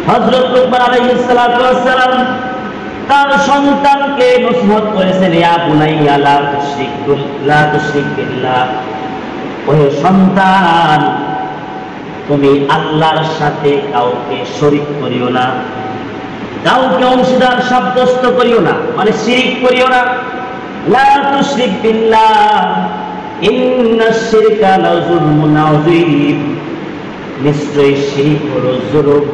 হযরত লুকমান আলাইহিস সালাতু ওয়াস সালাম তার সন্তানকে নসিহত করেছেন, ইয়া বুনাইয়া লা তুশরিক বিল্লাহ, ওহে সন্তান তুমি আল্লাহর সাথে কাউকে শরীক করিও না, কাউকে অংশীদার সাব্যস্ত করিও না, মানে শিরক করিও না। লা তুশরিক বিল্লাহ ইন্নাশ শিরকা লাযুলমুন আযীম, নিশ্চয়ই শিরক হলো জুলুম,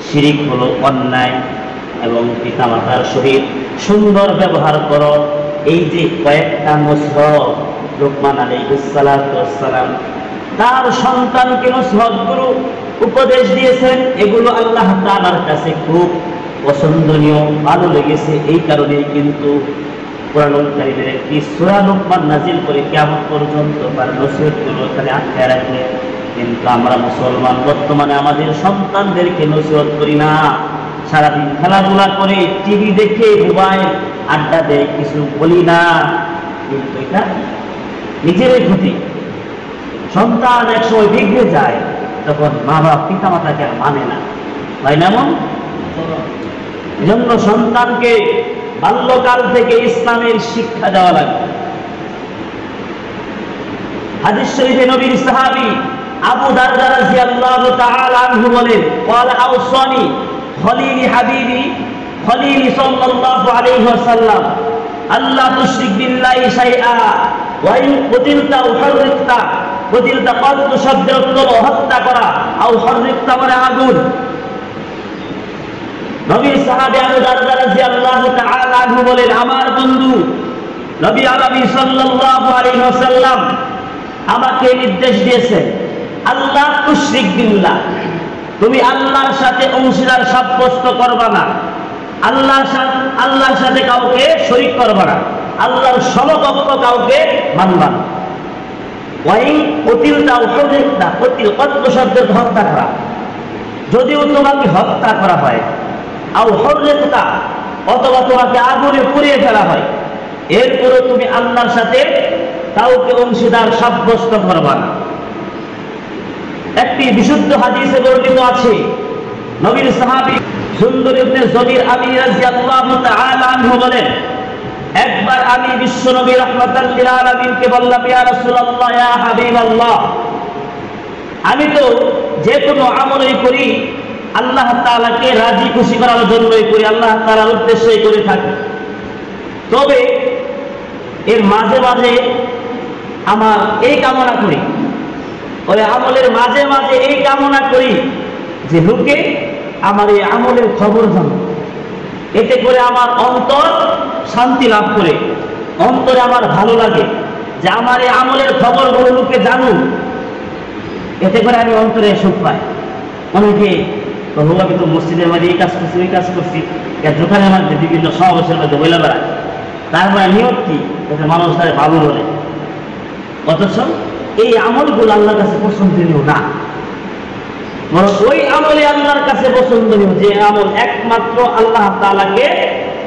শিরক হলো অন্যায়। এবং পিতামাতার সহিত সুন্দর ব্যবহার করো। এই যে কয়েকটা নসিহত লুকমান আলাইহিস সালাতু ওয়াস সালাম তার সন্তানকে নসিহত গুলো উপদেশ দিয়েছেন, এগুলো আল্লাহ তাআলার কাছে খুব পছন্দনীয়, ভালো লেগেছে। এই কারণেই কিন্তু কোরআনুল কারীমের একটি সূরা লুকমান নাজিল করে কিয়ামত পর্যন্ত তার নসিহতগুলো এখানে আটকায় রাখে। কিন্তু আমরা মুসলমান বর্তমানে আমাদের সন্তানদেরকে নসিহত করি না, সারাদিন খেলাধুলা করে, টিভি দেখে, মোবাইল আড্ডা দেয়, কিছু বলি না। কিন্তু এটা নিজেরই ক্ষতি। সন্তান একসময় বিগড়ে যায়, তখন মা বাবা পিতা মাতাকে আর মানে না, তাই না? এমন এজন্য সন্তানকে বাল্যকাল থেকে ইসলামের শিক্ষা দেওয়া লাগবে। হাদিস শরীফে নবীর সাহাবী আবু দারদা রাদিয়াল্লাহু তাআলা আনহু বলেন, ক্বালা আওসানি খলিলি হাবিবি খলিলি সাল্লাল্লাহু আলাইহি ওয়াসাল্লাম আল্লা তুশরিক বিল্লাহি শাইআ ওয়া ইন কুতিলতা উহরিকতা, কুতিলতা কত শব্দের অর্থ হত্যা করা, আও হরিকতা মানে আগুন। নবীর সাহাবী আবু দারদা রাদিয়াল্লাহু তাআলা আনহু বলেন, আমার বন্ধু নবী আরবি সাল্লাল্লাহু আলাইহি ওয়াসাল্লাম আমাকে নির্দেশ দিয়েছেন, আল্লাহ তুশরিক বিল্লাহ, তুমি আল্লাহর সাথে অংশীদার সাব্যস্ত করবা না, আল্লাহর সাথে কাউকে শরীক করবা না, আল্লাহর সমকক্ষ কাউকে মানবা না। ওয়াইন কুতিলতা উহরিকতা, কুতিল কত শব্দের হত্যা করা, যদিও তোমাকে হত্যা করা হয়, আও হরিকতা অথবা তোমাকে আগুনে পুড়িয়ে ফেলা হয়, এরপরও তুমি আল্লাহর সাথে কাউকে অংশীদার সাব্যস্ত করবা না। একটি বিশুদ্ধ হাদিসে বর্ণিত আছে, নবীর সাহাবী সুন্দর ইবনে জবির আলী রাদিয়াল্লাহু তাআলা আনহু বলেন, একবার আমি বিশ্ব নবী রাহমাতাল লিল আলামিনকে বললাম, ইয়া রাসূলুল্লাহ, ইয়া হাবিবাল্লাহ, আমি তো যে কোনো আমলই করি আল্লাহ তাআলাকে রাজি খুশি করার জন্যই করি, আল্লাহ তাআলার উদ্দেশ্যেই করে থাকি। তবে এর মাঝে মাঝে আমার এই কামনা করি, ওই আমলের মাঝে মাঝে এই কামনা করি যে লোকে আমার এই আমলের খবর জানে, এতে করে আমার অন্তর শান্তি লাভ করে, অন্তরে আমার ভালো লাগে যে আমার এই আমলের খবরগুলো লোকে জানুক, এতে করে আমি অন্তরে সুখ পাই। অনেকে আমি তো মসজিদের মাঝে এই কাজ করছি, ওই কাজ করছি, দোকানের মধ্যে বিভিন্ন সমাবেশের মধ্যে বলে বেড়ায়, তার মানে নিয়ত কি মানুষ তাদের ভালো বলে, অথচ এই আমলগুলো আল্লাহর কাছে পছন্দনীয় না। ওই আমলে আল্লাহর কাছে পছন্দনীয় যে আমল একমাত্র আল্লাহ তাআলাকে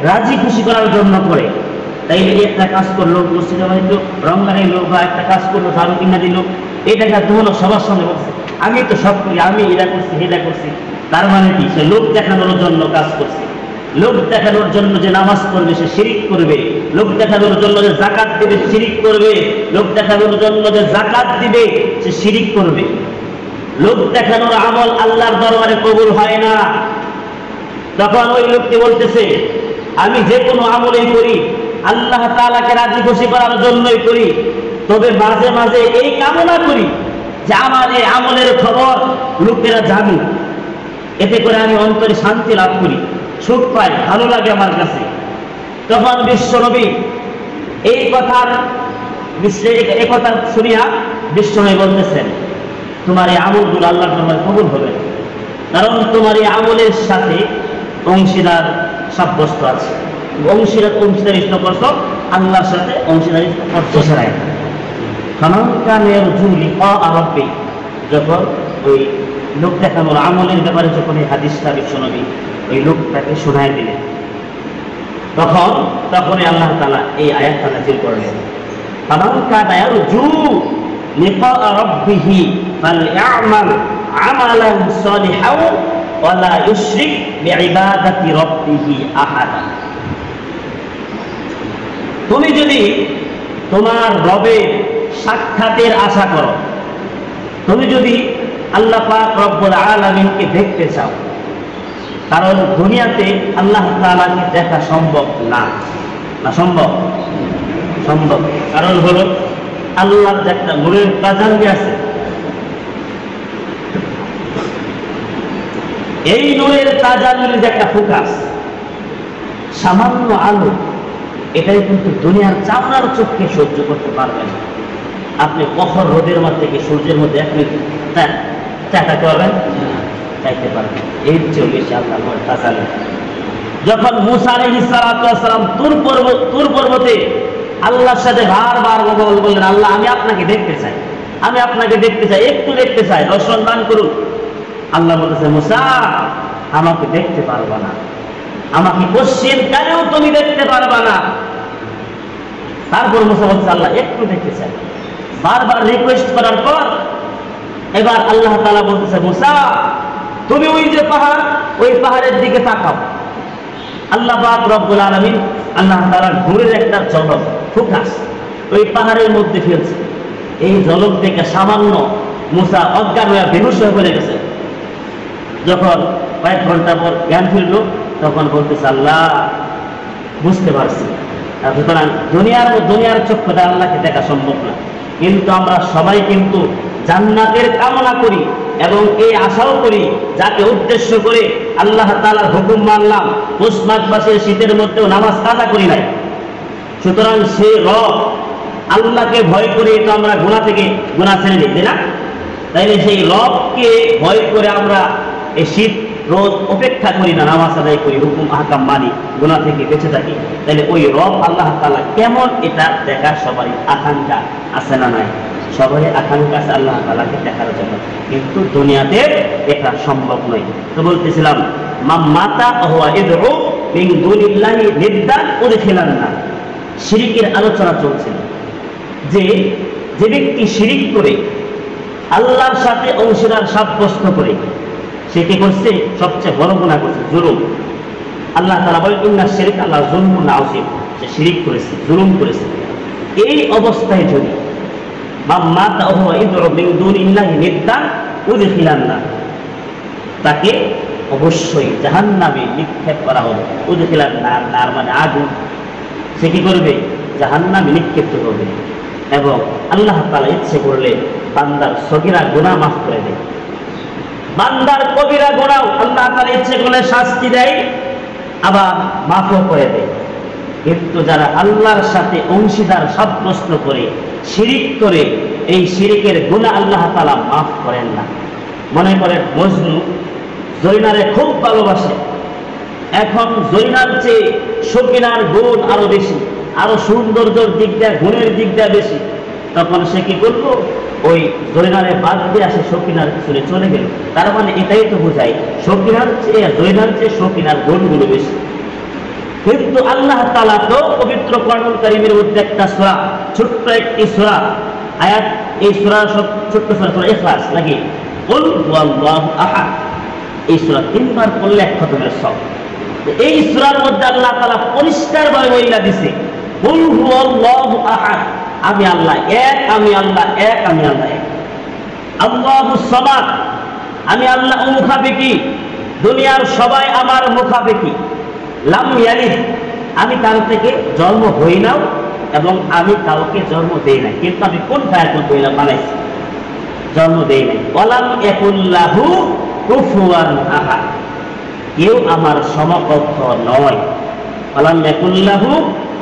রাজি খুশি করার জন্য করে। তাই একটা কাজ করলো, মসজিদে মাঝে রং লাগাইলো, বা একটা কাজ করলো, ঝাড়ু কিনা দিল, এটাকে ধরলো, সবার সামনে বলছে আমি তো সব করি, আমি এটা করছি, এটা করছি। তার মানে কি? সে লোক দেখানোর জন্য কাজ করছে, লোক দেখানোর জন্য যে নামাজ পড়বে সে শিরিক করবে, লোক দেখানোর জন্য যে যাকাত দিবে শিরিক করবে, লোক দেখানোর জন্য যে যাকাত দিবে সে শিরিক করবে। লোক দেখানোর আমল আল্লাহর দরবারে কবুল হয় না। তখন ওই লোকটি বলতেছে, আমি যে কোনো আমলই করি আল্লাহ তাআলাকে রাজি খুশি করার জন্যই করি, তবে মাঝে মাঝে এই কামনা করি যে আমার এই আমলের খবর লোকেরা জানুক, এতে করে আমি অন্তরে শান্তি লাভ করি, সুখ পাই, ভালো লাগে আমার কাছে। তখন বিশ্বনবী এই কথা শুনিয়া বিশ্বনবী বলতেছেন, তোমার এই আমলগুলো আল্লাহর দরবারে কবুল হবে, কারণ তোমার এই আমলের সাথে অংশীদার সাব্যস্ত আছে। অংশীদারিত্ব করছো আল্লাহর সাথে, অংশীদারিত্ব করছো ছাড়াই। যখন ওই লোক দেখানোর আমলের ব্যাপারে যখন এই হাদিসটা বিশ্বনবী ওই লোকটাকে শোনায় দিলেন, তখনই আল্লাহ তাআলা এই আয়াতটা নাযিল করলেন, ফামান কানা ইয়ারজু লিকা রাব্বিহি ফালইআমাল আমালান সালিহান ওয়ালা ইউশরিক বিইবাদাতি রাব্বিহি আহাদা। তুমি যদি তোমার রবের সাক্ষাতের আশা করো, তুমি যদি আল্লাহ পাক রব্বুল আলামিনকে দেখতে চাও, কারণ দুনিয়াতে আল্লাহ তাআলাকে দেখা সম্ভব না। না সম্ভব? সম্ভব। কারণ হলো আল্লাহর যে একটা নূরের তাজাল্লি আছে, এই নূরের তাজাল্লির যে একটা ফোকাস, সামান্য আলো, এটাই কিন্তু দুনিয়ার চামড়ার চোখকে সহ্য করতে পারবে না। আপনি কখন রোদের মধ্যে থেকে সূর্যের মধ্যে এক মিনিট চাইতে পারবেন? চাইতে পারবেন। এর চেয়ে বেশি আল্লাহর তাজাল্লি। যখন মুসা আলাইহিস সালাতু ওয়াস সালাম তুর পর্বতে আল্লাহর সাথে বারবার বললেন, আল্লাহ আমি আপনাকে দেখতে চাই, আমি আপনাকে দেখতে চাই, একটু দেখতে চাই, দর্শন দান করুন। আল্লাহ বলতেছে, মুসা আমাকে দেখতে পারবা না, আমাকে পশ্চিম কালেও তুমি দেখতে পারবা না। তারপর মুসা বলছে, আল্লাহ একটু দেখতে চাই। বারবার রিকোয়েস্ট করার পর এবার আল্লাহ তাআলা বলতেছে, মুসা তুমি ওই যে পাহাড়, ওই পাহাড়ের দিকে তাকাও। আল্লাহ পাক রব্বুল আলামিন আল্লাহ তাআলার নূরের একটা ঝলক ফোকাস ওই পাহাড়ের মধ্যে ফেলছে। এই ঝলক থেকে সামান্য মুসা অজ্ঞান হয়ে বেহুশ হয়ে পড়ে গেছে। যখন কয়েক ঘন্টা পর জ্ঞান ফিরল, তখন বলতেছে, আল্লাহ বুঝতে পারছি। সুতরাং দুনিয়ার চক্ষুতে আল্লাহকে দেখা সম্ভব না, কিন্তু আমরা সবাই কিন্তু জান্নাতের কামনা করি এবং এই আশাও করি, যাকে উদ্দেশ্য করে আল্লাহ তাআলার হুকুম মানলাম, পৌষ মাঘ মাসের শীতের মধ্যেও নামাজ কাজা করি নাই। সুতরাং সেই রব আল্লাহকে ভয় করে তো আমরা গুনাহ থেকে গুনাহ ছেড়ে দিই না। তাইলে সেই রবকে ভয় করে আমরা এই শীত রোদ উপেক্ষা করি না, নামাজ আদায় করি, হুকুম আহকাম মানি, গুনাহ থেকে বেঁচে থাকি। তাহলে ওই রব আল্লাহ তাআলা কেমন, এটা দেখার সবারই আকাঙ্ক্ষা আছে না নাই? সবাই আকাঙ্ক্ষা আছে আল্লাহ তাআলাকে দেখার জন্য, কিন্তু দুনিয়াতে এটা সম্ভব নয়। তো বলতেছিলাম, মাতা হুয়া ইদউ মিন দুনিল্লাহি নিদ্দান উদখিলান না। শিরকের আলোচনা চলছিল যে যে ব্যক্তি শিরিক করে আল্লাহর সাথে অংশীদার সাব্যস্ত করে সে কি করছে? সবচেয়ে বড় গুনাহ করছে, জুলুম। আল্লাহ তাআলা বলেন, ইন্না শিরকা লা যুলমুন আযীম। সে শিরিক করেছে, জুলুম করেছে। এই অবস্থায় যদি মাতা হুয়া ইদউ মিন দুনিল্লাহি নিদ্দান উদখিলান না, তাকে অবশ্যই জাহান্নামে নিক্ষেপ করা হবে। উদখিলান নার, নার মানে আগুন। সে কি করবে? জাহান্নামে নিক্ষেপ হবে। এবং আল্লাহ তাআলা ইচ্ছে করলে বান্দার সগীরা গুনাহ মাফ করে দেয়, বান্দার কবিরা গুনাহ আল্লাহ তাআলা ইচ্ছে করলে শাস্তি দেয়, আবার মাফও করে দেয়। কিন্তু যারা আল্লাহর সাথে অংশীদার সাব্যস্ত করে শিরিক করে, এই শিরিকের গুনাহ আল্লাহ তাআলা মাফ করেন না। মনে করেন মজনু জৈনারে খুব ভালোবাসে, এখন জৈনার চেয়ে সকিনার গুণ আরো বেশি, আরো সৌন্দর্যের দিক দিয়ে, গুণের দিক দিয়ে বেশি। তখন সে কি করলো? ওই জৈনারে বাদ দিয়ে আসে সকিনার পিছনে চলে গেল। তার মানে এটাই তো বোঝায় সকিনার চেয়ে জৈনার চেয়ে সকিনার গুণগুলো বেশি। কিন্তু আল্লাহ তাআলা তো পবিত্র কোরআনুল কারীমের মধ্যে একটা সূরা, ছোট্ট একটি সূরা আয়াত, এই সূরা সব ছোট্ট সূরা ইখলাস নাকি, কুল হুয়াল্লাহু আহাদ, এই সূরা তিনবার পড়লে এক খতমের সব। এই সূরার মধ্যে আল্লাহ তাআলা পরিষ্কারভাবে বইলা দিছে, কুল হুয়াল্লাহু আহাদ, আমি আল্লাহ এক, আমি আল্লাহ এক, আমি আল্লাহ এক। আল্লাহুস সামাদ, আমি আল্লাহ মুখাপেক্ষী, দুনিয়ার সবাই আমার মুখাপেক্ষী। লাম ইয়ালিদ, আমি কারো থেকে জন্ম হই নাও এবং আমি কাউকে জন্ম দেই নাই, কিন্তু আমি কোন ফায়াতুল বইলা বানাইছি, জন্ম দেই নাই। ওয়ালাম ইয়াকুল্লাহু কুফুয়ান আহাদ, কেউ আমার সমকক্ষ নয়। ওয়ালাম ইয়াকুল্লাহু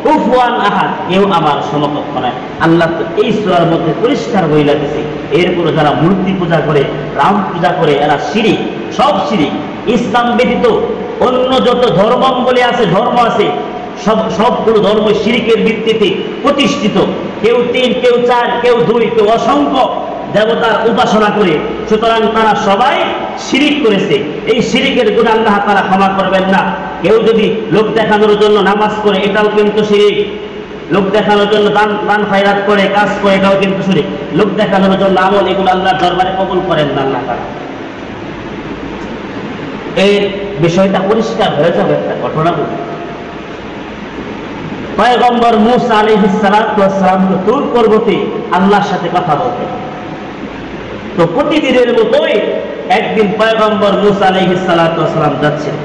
কুফুয়ান আহাদ, কেউ আমার সমকক্ষ নয়। আল্লাহ তো এই সূরার মধ্যে পরিষ্কার বইলা দিয়েছে। এরপরে যারা মূর্তি পূজা করে, রাম পূজা করে, এরা শিরিক, সব শিরিক। ইসলাম ব্যতীত অন্য যত ধর্মাবলী আছে, ধর্ম আছে, সবগুলো ধর্ম শিরিকের ভিত্তিতে প্রতিষ্ঠিত। কেউ তিন, কেউ চার, কেউ দুই, কেউ অসংখ্য দেবতার উপাসনা করে। সুতরাং তারা সবাই শিরিক করেছে। এই শিরিকের গুনাহ আল্লাহ তাআলা ক্ষমা করবেন না। কেউ যদি লোক দেখানোর জন্য নামাজ করে, এটাও কিন্তু শিরিক। লোক দেখানোর জন্য দান খয়রাত করে, কাজ করে, এটাও কিন্তু শিরিক। লোক দেখানোর জন্য আমল, এগুলো আল্লাহর দরবারে কবুল করেন না আল্লাহ তাআলা। এই বিষয়টা পরিষ্কার হয়ে যাবে। একটা ঘটনা বলি, পয়গম্বর মূসা আলাইহিস সালাতু ওয়াস সালাম তুর পর্বতে আল্লাহর সাথে কথা বলতেন। তো প্রতিদিনের মতোই একদিন পয়গম্বর মূসা আলাইহিস সালাতু ওয়াস সালাম যাচ্ছেন,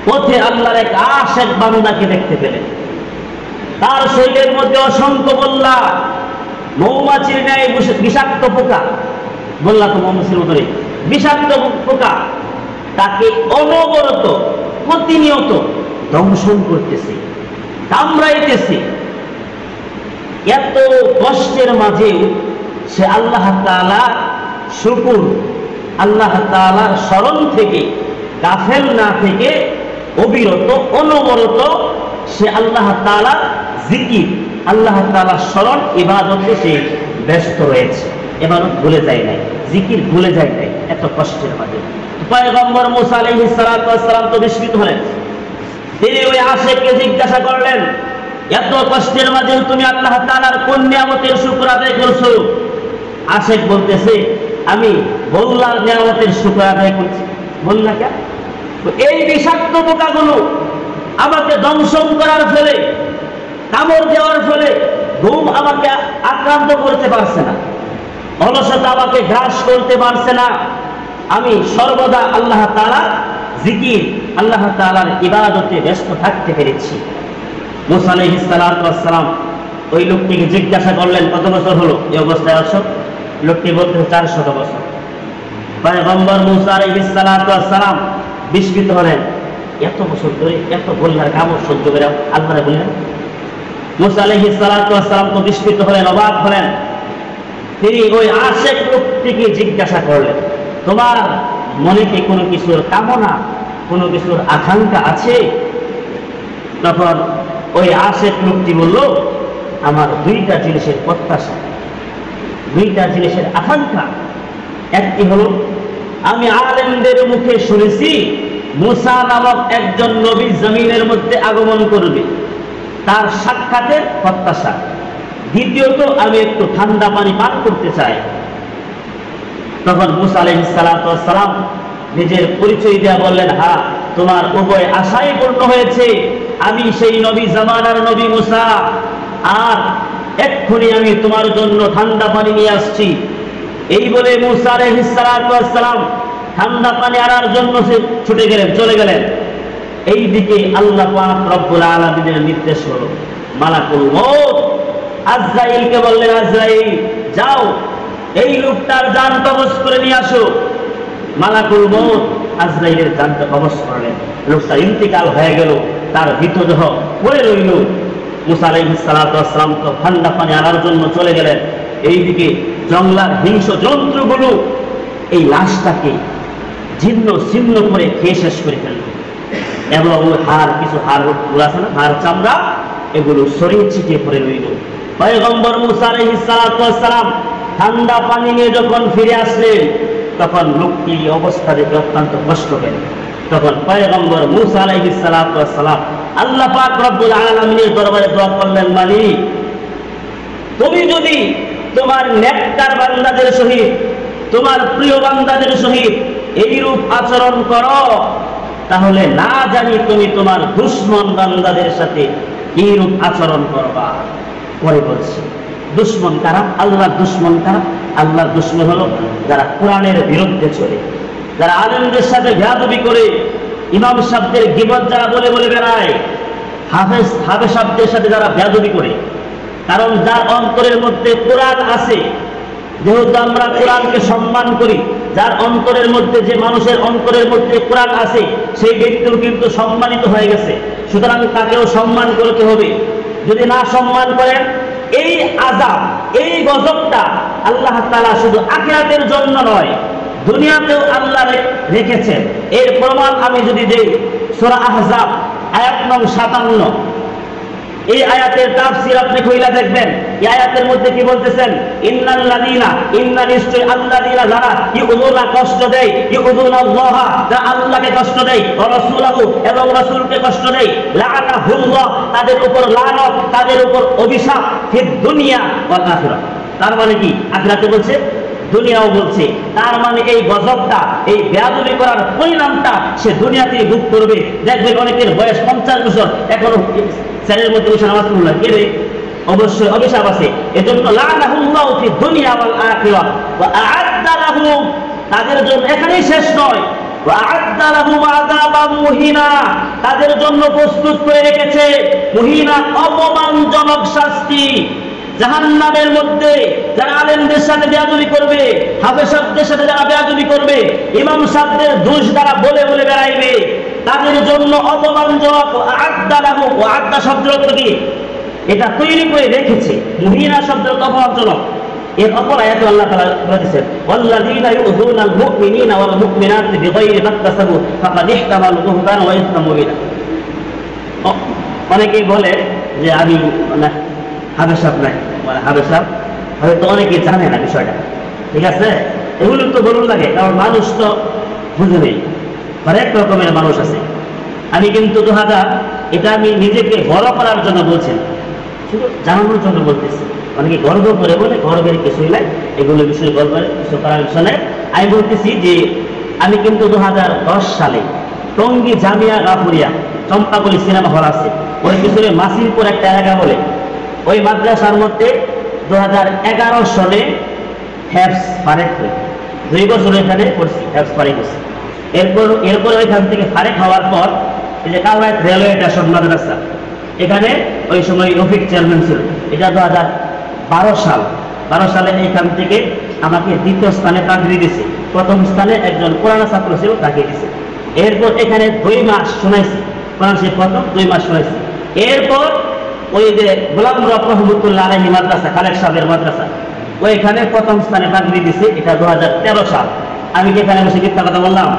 পথে আল্লাহর এক আশেক বান্দাকে দেখতে পেলেন। তার শরীরের মধ্যে অসংখ্য বল্লা, মৌমাছির ন্যায় বিষাক্ত পোকা, বললা তো মৌমাছির মতো বিষাক্ত পোকা তাকে অনবরত প্রতিনিয়ত দংশন করতেছে, কামড়াইতেছে। এত কষ্টের মাঝে সে আল্লাহ তাআলার শুকর, আল্লাহ তাআলার স্মরণ থেকে গাফেল না থেকে অবিরত অনবরত সে আল্লাহ তাআলার জিকির, আল্লাহ তাআলার স্মরণ, ইবাদতে সে ব্যস্ত রয়েছে। ইবাদত ভুলে যায় নাই, জিকির ভুলে যায় নাই এত কষ্টের মাঝে। পয়গম্বর মূসা আলাইহিস সালাতু ওয়াস সালাম তো বিস্মিত হলেন। তিনি ওই আশেককে জিজ্ঞাসা করলেন, এত কষ্টের মাঝে তুমি আল্লাহ তাআলার কোন নিয়ামতের শুকর আদায় করছো? আশেক বলতেছে, আমি বল্লার নিয়ামতের শুকর আদায় করছি। বললা কেন? এই বিষাক্ত পোকাগুলো আমাকে দংশন করার ফলে, কামড় দেওয়ার ফলে ঘুম আমাকে আক্রান্ত করতে পারছে না, অলসতা আমাকে গ্রাস করতে পারছে না। আমি সর্বদা আল্লাহ তাআলার জিকির, আল্লাহ তাআলার ইবাদতে ব্যস্ত থাকতে পেরেছি। মূসা আলাইহিস সালাতু ওয়াস সালাম ওই লোকটিকে জিজ্ঞাসা করলেন, কত বছর হলো এই অবস্থায় আছো? লোকটি বলতে 400 বছর। পয়গম্বর মূসা আলাইহিস সালাতু ওয়াস সালাম বিস্মিত হলেন, এত বছর ধরে এত বল্লার কামড় সহ্য করে আল্লাহরে বললেন? মূসা আলাইহিস সালাতু ওয়াস সালাম তো বিস্মিত হলেন, অবাক হলেন। তিনি ওই আশেক লোকটিকে জিজ্ঞাসা করলেন, তোমার মনে কি কোনো কিছুর কামনা, কোনো কিছুর আকাঙ্ক্ষা আছে? তখন ওই আশেক লোকটি বলল, আমার দুইটা জিনিসের প্রত্যাশা, দুইটা জিনিসের আকাঙ্ক্ষা। একটি হলো, আমি আলেমদের মুখে শুনেছি মূসা নামক একজন নবী জমিনের মধ্যে আগমন করবে, তার সাক্ষাতের প্রত্যাশা। দ্বিতীয়ত, আমি একটু ঠান্ডা পানি পান করতে চাই। তখন মূসা আলাইহিস সালাতু ওয়াস সালাম নিজের পরিচয় দেয়া বললেন, হ্যাঁ, তোমার উভয় আশাই পূর্ণ হয়েছে। আমি সেই নবী জামানার নবী মূসা, আর এক্ষুনি আমি তোমার জন্য ঠান্ডা পানি নিয়ে আসছি। এই বলে মূসা আলাইহিস সালাতু ওয়াস সালাম ঠান্ডা পানি আনার জন্য সে ছুটে গেলেন, চলে গেলেন। এইদিকে আল্লাহ পাক রব্বুল আলামিনের নির্দেশ হলো, মালাকুল মউত আজরাইলকে বললেন, আজরাইল যাও এই লোকটার জান কবজ করে নিয়ে আসো। মালাকুল মউত আজরাইলের জানটা কবজ করলেন। লোকটা ইন্তিকাল হয়ে গেল, তার মৃতদেহ পড়ে রইল। মূসা আলাইহিস সালাতু ওয়াস সালাম তো ঠান্ডা পানি আনার জন্য চলে গেলেন। এইদিকে জঙ্গলার হিংস্র জন্তুগুলো এই লাশটাকে ছিন্ন ছিন্ন করে খেয়ে শেষ করে ফেলল, এবং হাড়, কিছু হাড় আছে না, হাড় চামড়া, এগুলো শরীর ছিটিয়ে পড়ে রইল। পয়গম্বর মূসা আলাইহিস সালাতু ওয়াস সালাম ঠান্ডা পানি নিয়ে যখন ফিরে আসলেন, তখন লোকটি অবস্থা দেখে অত্যন্ত কষ্ট পেল। তখন পয়গম্বর মূসা আলাইহিস সালাতু ওয়াস সালাম আল্লাহ পাক রব্বুল আলামিনের দরবারে দোয়া করলেন, মালিক, তুমি যদি তোমার নেককার বান্দাদের সহিত, তোমার প্রিয় বান্দাদের সহিত এইরূপ আচরণ করো, তাহলে না জানি তুমি তোমার দুশমন বান্দাদের সাথে কিরূপ আচরণ করবা। পরে বলছি, দুশমন কারা? আল্লাহর দুশমন কারা? আল্লাহর দুশমন হলো যারা কোরআনের বিরুদ্ধে চলে, যারা আলেমদের সাথে বেয়াদবি করে, ইমাম সাহেবদের গীবত যারা বলে বলে বেড়ায়, হাফেজ সাহেবদের সাথে যারা বেয়াদবি করে। কারণ যার অন্তরের মধ্যে কোরআন আছে, যেহেতু আমরা কোরআনকে সম্মান করি, যার অন্তরের মধ্যে, যে মানুষের অন্তরের মধ্যে কোরআন আছে, সেই ব্যক্তিও কিন্তু সম্মানিত হয়ে গেছে। সুতরাং তাকেও সম্মান করতে হবে। যদি না সম্মান করেন, এই আযাব, এই গজবটা আল্লাহ তাআলা শুধু আখিরাতের জন্য নয়, দুনিয়াতেও আল্লাহ রেখেছেন। এর প্রমাণ আমি যদি দেই, সূরা আহজাব আয়াত নং 57, এই আয়াতের তাফসীর আপনি কইলা দেখবেন। এই আয়াতের মধ্যে কি বলতেছেন? ইন্নাল্লাযীনা, ইন্না নিশ্চয় আল্লাযীনা যারা ইউযুনা কষ্ট দেয়, ইউযুনাল্লাহ যারা আল্লাহকে কষ্ট দেয়, ওয়া রাসূলহু এবং রাসূলকে কষ্ট দেয়, লাআনাহুল্লাহ তাদের উপর লানত, তাদের উপর অভিশাপ, ফিদ দুনিয়া ওয়াল আখিরাহ। তার মানে কি? আখিরাতে বলছে দুনিয়াও বলছে। তার মানে এই গজবটা, এই বেয়াদবি করার পরিণামটা সে দুনিয়াতে ভোগ করবে। দেখবেন অনেকের বয়স 50 বছর এখনো স্যারের মধ্যে বসে নামাজ পড়ল, কে রে? অবশ্যই অভিশাপ আছে। এজন্য লানাহুল্লাহু ফি দুনিয়া ওয়াল আখিরাহ ওয়া আ'আদ্দা লাহুম, তাদের জন্য এখানেই শেষ নয়, ওয়া আ'আদ্দা লাহুম আযাবাম মুহিনা, তাদের জন্য প্রস্তুত করে রেখেছে মুহিনা, অপমানজনক শাস্তি। জাহান্নামের মধ্যে যারা আলেমদের সাথে বেয়াদবি করবে, হাফেজ সাহেবদের সাথে যারা বেয়াদবি করবে, ইমাম সাহেবদের দোষ দ্বারা বলে বলে বেড়াইবে, তাদের জন্য অপমানজনক। আ'আদ্দা লাহুম, ওয়া আ'আদ্দা শব্দের অর্থ কি? এটা তৈরি করে রেখেছে। মুহিনা শব্দের অপমানজনক। এর অপর আয়াতে আল্লাহ তাআলা বলেছেন, ওয়াল্লাযীনা ইউযুনাল মুমিনিনা ওয়াল মুমিনাতি বিগাইরি মাকতাসাবু ফাকাদ ইহতামালু বুহতানা ওয়া ইসমান মুবিনা। অনেকেই বলে যে আমি হাফেজ সাহেব নাই, হাফেজ সাহেব হয়তো অনেকে জানে না বিষয়টা, ঠিক আছে? এগুলো তো বলুন লাগে, কারণ মানুষ তো বুঝে নেই, হরেক রকমের মানুষ আছে। আমি কিন্তু এটা আমি নিজেকে বড় করার জন্য বলছি, শুধু জানানোর জন্য বলতেছি। অনেকে গর্ব করে বলে, গর্বের কিছুই নাই, এগুলো বিষয়ে গর্বের কিছু করার বিষয় নেই। আমি বলতেছি যে আমি কিন্তু 2010 সালে টঙ্গী জামিয়া গাফুরিয়া চম্পাকলি সিনেমা হল আছে, ওই পিছনে মাসিরপুর একটা এলাকা বলে, ওই মাদ্রাসার মধ্যে 2011 সালে হ্যাফস ফারেক হই, 2 বছর এখানে পড়ছি, হ্যাফস ফারেক হয়েছি। এরপর ওইখান থেকে ফারেক হওয়ার পর এই যে কালবাইত রেলওয়ে স্টেশন মাদ্রাসা, এখানে ওই সময় রফিক চেয়ারম্যান ছিল। এটা 2012 সালে এখান থেকে আমাকে 2য় স্থানে চাকরি দিয়েছে। প্রথম স্থানে একজন পুরানা ছাত্র ছিল, তাকে দিয়েছে। এরপর এখানে 2 মাস শোনাইছি, কোরআন শরীফ প্রথম 2 মাস শোনাইছি। এরপর ওই যে গোলাম রব রহমতুল্লাহ আলাইহি মাদ্রাসা, খালেক সাহেবের মাদ্রাসা, ওইখানে প্রথম স্থানে চাকরি দিয়েছে। এটা 2013 সাল। আমি কি এখানে বসে মিথ্যা কথা বললাম?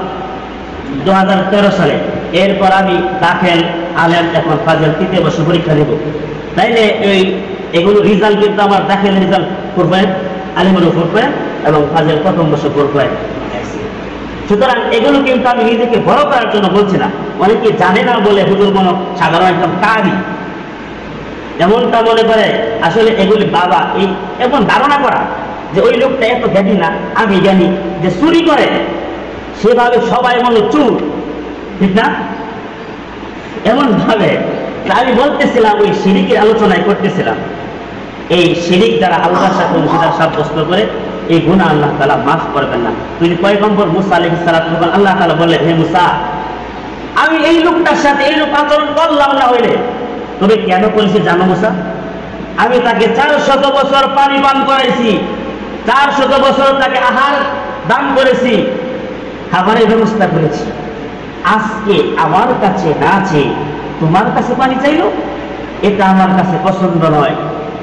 2013 সালে। এরপর আমি দাখিল, আলেম, এখন ফাজিল 3য় বর্ষ পরীক্ষা দেব। তাইলে এগুলো রেজাল্ট কিন্তু আমার দাখিল রেজাল্ট করবেন, আলেমের উপর করেন এবং ফাজিল প্রথম বর্ষ পড়বেন। সুতরাং এগুলো কিন্তু আমি নিজেকে বড় করার জন্য বলছি না। অনেকে জানে না বলে হুজুর মনে সাধারণ একদম কারি এমনটা মনে করে। আসলে এগুলি বাবা এই এমন ধারণা করা যে ওই লোকটা এত জ্ঞানী না, আমি জ্ঞানী, যে চুরি করে সেভাবে সবাই মনে চুর, ঠিক না? এমন ভাবে আমি বলতেছিলাম, ওই শিরিকের আলোচনায় করতেছিলাম, এই শিরিক যারা আল্লাহর সাথে অংশীদার সাব্যস্ত করে, এই গুনাহ আল্লাহ তাআলা মাফ করবেন না। তিনি পয়গম্বর মুসা আলাইহিস সালাতু ওয়াস সালাম, আল্লাহ তাআলা বললেন, হে মুসা, আমি এই লোকটার সাথে এইরূপ আচরণ করলাম না হইলে তবে কেন করেছি জানো মুসা? আমি তাকে 400 বছর পানি পান করাইছি, 400 বছর তাকে আহার দান করেছি, খাবারের ব্যবস্থা করেছি। আজকে আমার কাছে না চেয়ে তোমার কাছে পানি চাইলো, এটা আমার কাছে পছন্দ নয়।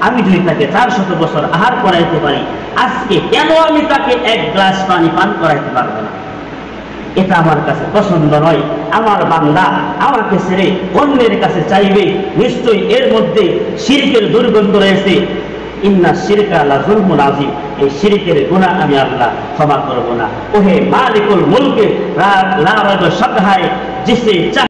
আমি যদি তাকে 400 বছর আহার করাইতে পারি, আজকে কেন আমি তাকে 1 গ্লাস পানি পান করাইতে পারবো না? এটা আমার কাছে পছন্দ নয়। আমার বান্দা আমাকে ছেড়ে অন্যের কাছে চাইবে, নিশ্চয়ই এর মধ্যে শিরকের দুর্গন্ধ রয়েছে। ইন্না শিরকা লাযুলমুন আযীম, এই শিরকের গুনাহ আমি আল্লাহ ক্ষমা করব না। ওহে মালিকুল মুলকে লা রাইবা শাক হায়, জিসে